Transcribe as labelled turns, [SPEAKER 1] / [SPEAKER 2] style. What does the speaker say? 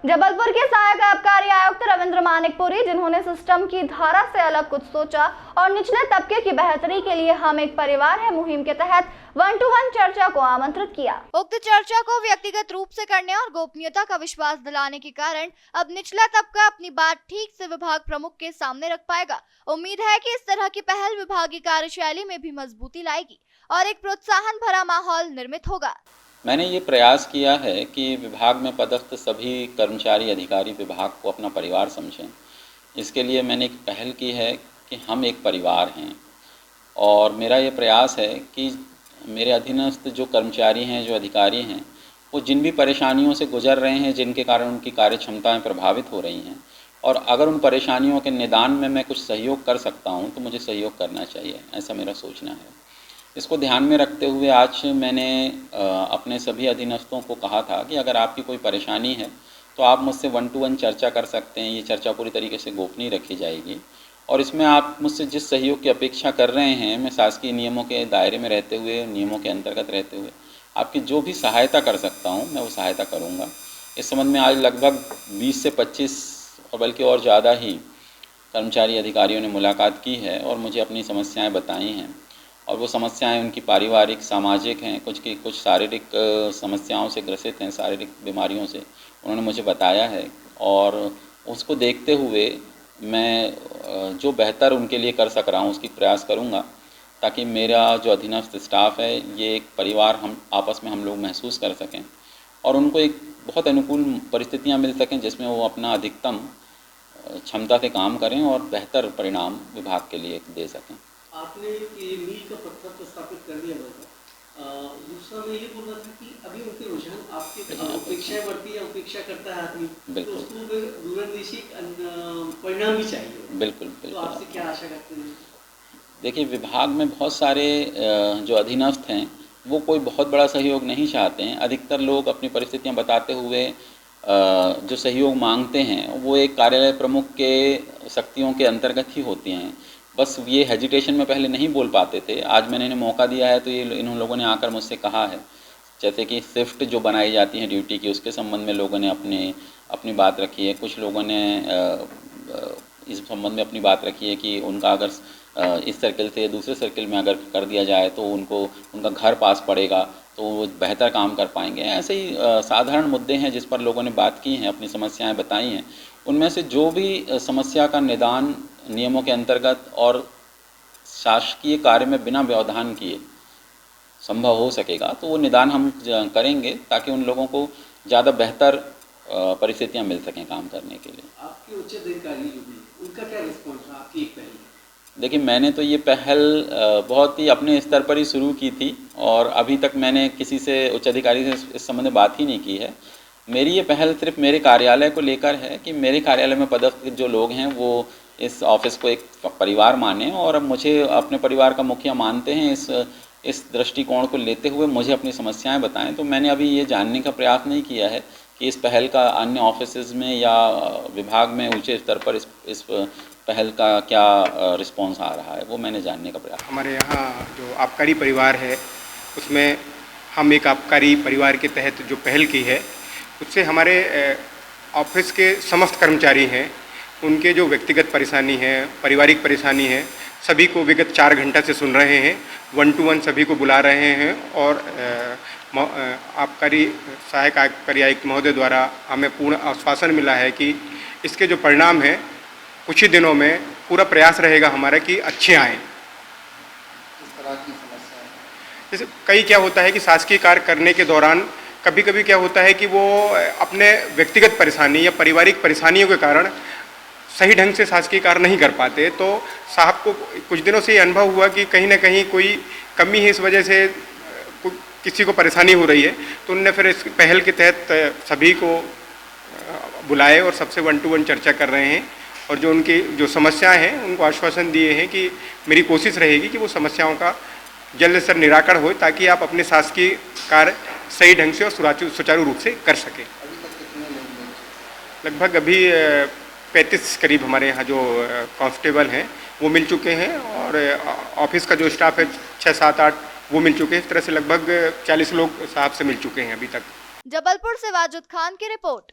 [SPEAKER 1] जबलपुर के सहायक आबकारी आयुक्त रविंद्र मानिकपुरी, जिन्होंने सिस्टम की धारा से अलग कुछ सोचा और निचले तबके की बेहतरी के लिए हम एक परिवार है मुहिम के तहत 1-to-1 चर्चा को आमंत्रित किया। उक्त चर्चा को व्यक्तिगत रूप से करने और गोपनीयता का विश्वास दिलाने के कारण अब निचला तबका अपनी बात ठीक से विभाग प्रमुख के सामने रख पाएगा। उम्मीद है कि इस तरह की पहल विभागीय कार्यशैली में भी मजबूती लाएगी और एक प्रोत्साहन भरा माहौल निर्मित होगा।
[SPEAKER 2] मैंने ये प्रयास किया है कि विभाग में पदस्थ सभी कर्मचारी अधिकारी विभाग को अपना परिवार समझें। इसके लिए मैंने एक पहल की है कि हम एक परिवार हैं, और मेरा ये प्रयास है कि मेरे अधीनस्थ जो कर्मचारी हैं, जो अधिकारी हैं, वो जिन भी परेशानियों से गुजर रहे हैं, जिनके कारण उनकी कार्य क्षमताएँ प्रभावित हो रही हैं, और अगर उन परेशानियों के निदान में मैं कुछ सहयोग कर सकता हूँ तो मुझे सहयोग करना चाहिए, ऐसा मेरा सोचना है। इसको ध्यान में रखते हुए आज मैंने अपने सभी अधीनस्थों को कहा था कि अगर आपकी कोई परेशानी है तो आप मुझसे 1-to-1 चर्चा कर सकते हैं। ये चर्चा पूरी तरीके से गोपनीय रखी जाएगी, और इसमें आप मुझसे जिस सहयोग की अपेक्षा कर रहे हैं, मैं शासकीय नियमों के दायरे में रहते हुए, नियमों के अंतर्गत रहते हुए आपकी जो भी सहायता कर सकता हूँ, मैं वो सहायता करूँगा। इस संबंध में आज लगभग 20 से 25 और बल्कि और ज़्यादा ही कर्मचारी अधिकारियों ने मुलाकात की है और मुझे अपनी समस्याएँ बताई हैं, और वो समस्याएं उनकी पारिवारिक, सामाजिक हैं, कुछ शारीरिक समस्याओं से ग्रसित हैं, शारीरिक बीमारियों से उन्होंने मुझे बताया है। और उसको देखते हुए मैं जो बेहतर उनके लिए कर सक रहा हूँ उसकी प्रयास करूँगा, ताकि मेरा जो अधीनस्थ स्टाफ है, ये एक परिवार हम आपस में हम लोग महसूस कर सकें और उनको एक बहुत अनुकूल परिस्थितियाँ मिल सकें जिसमें वो अपना अधिकतम क्षमता से काम करें और बेहतर परिणाम विभाग के लिए दे सकें।
[SPEAKER 3] आपने ये मील का पत्थर तो स्थापित कर दिया होगा। दूसरा मैं ये बोल रहा था कि अभी उनके रुझान आपके अपेक्षाएं बढ़ती है, अपेक्षा करता है आदमी, तो उसको दूरंदेशी परिणाम भी चाहिए।
[SPEAKER 2] बिल्कुल।
[SPEAKER 3] तो आपसे क्या आशा करते हैं?
[SPEAKER 2] देखिए, विभाग में बहुत सारे जो अधीनस्थ हैं वो कोई बहुत बड़ा सहयोग नहीं चाहते हैं। अधिकतर लोग अपनी परिस्थितियां बताते हुए जो सहयोग मांगते हैं वो एक कार्यालय प्रमुख के शक्तियों के अंतर्गत ही होती हैं। बस ये हेजिटेशन में पहले नहीं बोल पाते थे, आज मैंने इन्हें मौका दिया है तो ये इन लोगों ने आकर मुझसे कहा है। जैसे कि शिफ्ट जो बनाई जाती है ड्यूटी की, उसके संबंध में लोगों ने अपनी बात रखी है। कुछ लोगों ने इस संबंध में अपनी बात रखी है कि उनका अगर इस सर्किल से दूसरे सर्किल में अगर कर दिया जाए तो उनका घर पास पड़ेगा तो वो बेहतर काम कर पाएंगे। ऐसे ही साधारण मुद्दे हैं जिस पर लोगों ने बात की हैं, अपनी समस्याएं बताई हैं। उनमें से जो भी समस्या का निदान नियमों के अंतर्गत और शासकीय कार्य में बिना व्यवधान किए संभव हो सकेगा तो वो निदान हम करेंगे, ताकि उन लोगों को ज़्यादा बेहतर परिस्थितियां मिल सकें काम करने के लिए।
[SPEAKER 3] आपके उच्च अधिकारी जो भी, उनका क्या रिस्पॉन्स था आपकी एक पहल?
[SPEAKER 2] देखिए, मैंने तो ये पहल बहुत ही अपने स्तर पर ही शुरू की थी, और अभी तक मैंने किसी से उच्च अधिकारी से इस संबंध में बात ही नहीं की है। मेरी ये पहल सिर्फ मेरे कार्यालय को लेकर है कि मेरे कार्यालय में पदस्थ जो लोग हैं वो इस ऑफिस को एक परिवार माने, और अब मुझे अपने परिवार का मुखिया मानते हैं। इस दृष्टिकोण को लेते हुए मुझे अपनी समस्याएं बताएं। तो मैंने अभी ये जानने का प्रयास नहीं किया है कि इस पहल का अन्य ऑफिसेज में या विभाग में ऊंचे स्तर पर इस पहल का क्या रिस्पॉन्स आ रहा है, वो मैंने जानने का प्रयास।
[SPEAKER 4] हमारे यहाँ जो आबकारी परिवार है उसमें हम एक आबकारी परिवार के तहत जो पहल की है उससे हमारे ऑफिस के समस्त कर्मचारी हैं, उनके जो व्यक्तिगत परेशानी है, पारिवारिक परेशानी है, सभी को विगत 4 घंटा से सुन रहे हैं। 1-to-1 सभी को बुला रहे हैं, और सहायक आबकारी आयुक्त महोदय द्वारा हमें पूर्ण आश्वासन मिला है कि इसके जो परिणाम हैं कुछ ही दिनों में पूरा प्रयास रहेगा हमारा कि अच्छे आएँ।
[SPEAKER 3] इस तरह की समस्या है
[SPEAKER 4] जैसे कई क्या होता है कि शासकीय कार्य करने के दौरान कभी कभी क्या होता है कि वो अपने व्यक्तिगत परेशानी या पारिवारिक परेशानियों के कारण सही ढंग से शासकीय कार्य नहीं कर पाते। तो साहब को कुछ दिनों से ये अनुभव हुआ कि कहीं ना कहीं कोई कमी है, इस वजह से किसी को परेशानी हो रही है। तो उन्होंने फिर इस पहल के तहत सभी को बुलाए और सबसे 1-to-1 चर्चा कर रहे हैं, और जो उनकी जो समस्याएं हैं उनको आश्वासन दिए हैं कि मेरी कोशिश रहेगी कि वो समस्याओं का जल्द से निराकरण हो, ताकि आप अपने शासकीय कार्य सही ढंग से और सुचारू रूप से कर सकें।
[SPEAKER 3] अभी तक कितने लोग?
[SPEAKER 4] लगभग अभी 35 करीब हमारे यहाँ जो कांस्टेबल हैं वो मिल चुके हैं, और ऑफिस का जो स्टाफ है 6, 7, 8 वो मिल चुके हैं। इस तरह से लगभग 40 लोग साहब से मिल चुके हैं अभी तक।
[SPEAKER 1] जबलपुर से वाजिद खान की रिपोर्ट।